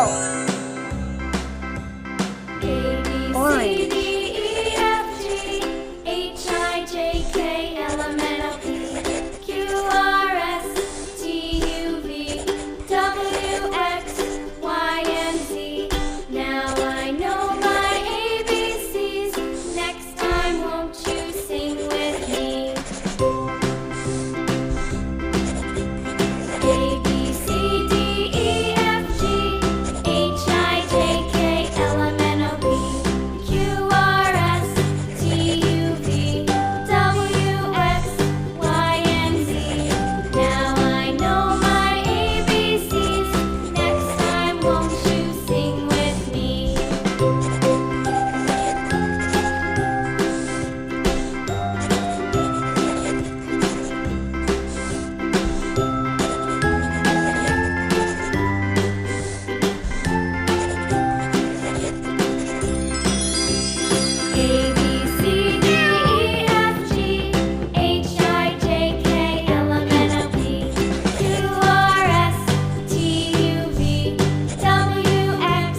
Yellow. A, B, C, D, E, F, G, H, I, J, K, L, M, N, O, P, Q, R, S, T, U, V, W, X, Y, and Z. Now I know my ABCs. Next time, won't you sing with me? A, B, C, D, E, F, G, H, I, J, K, L, M, N, O, P, Q, R, S, T, U, V, W, X, Y, and Z. Now I know my ABCs. Next time, won't you sing with me? A, B, C, D, E, F, G, H, I, J, K, L, M, N, O, P, Q, R, S, T, U, V, W, X,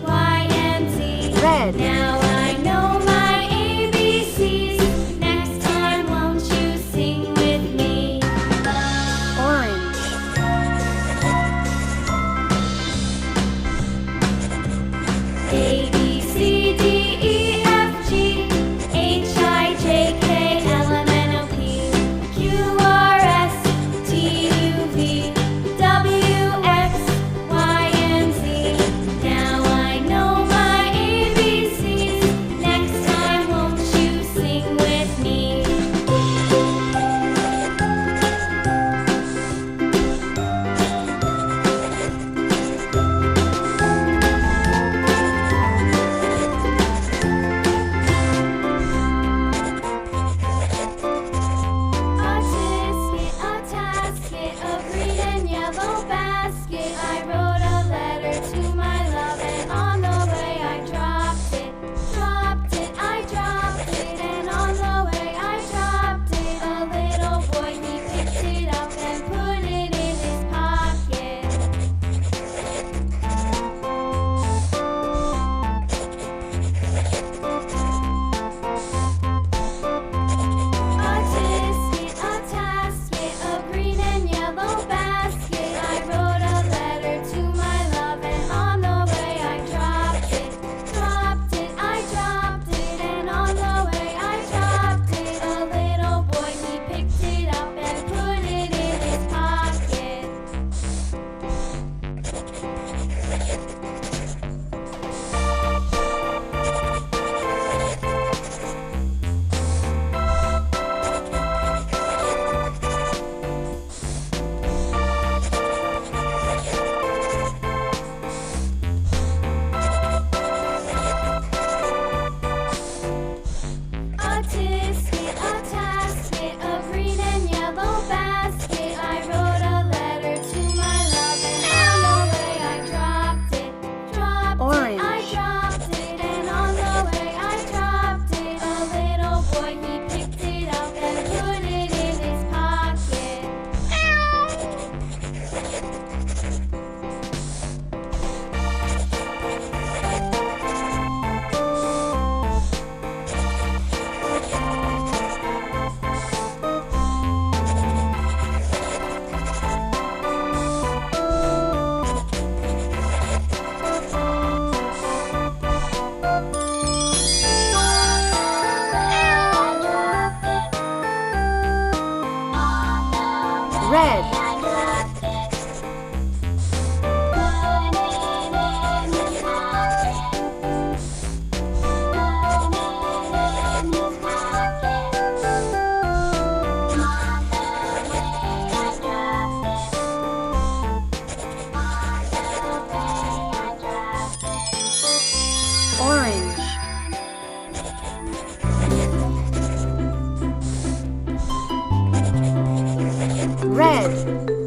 Y, and Z. Red. Now I know my ABCs. Next time, won't you sing with me? Orange. A, B, C, D, E, F, G, H, I, J, K, L, M, N, O, P, Q, R, S, T, U, V, W, X, Y, and Z. Now I know my ABCs. Next time, won't you sing with me? A tasket, a green and yellow basket. I wrote a letter to my love, and on the way I dropped it. I dropped it, and on the way I dropped it. A little boy, he picked it up and put it in his pocket. A tasket, a green and yellow basket. I wrote a letter to my love, and on the way I dropped it. I dropped it, and on the way I dropped it. A little boy, he picked it up and put it in his pocket. A tasket, a green and yellow basket. I wrote a letter to my love, and on the way I dropped it. Orange. I dropped it, and on the way I dropped it. A little boy, he picked it up and put it in his pocket. Red. Orange. Red.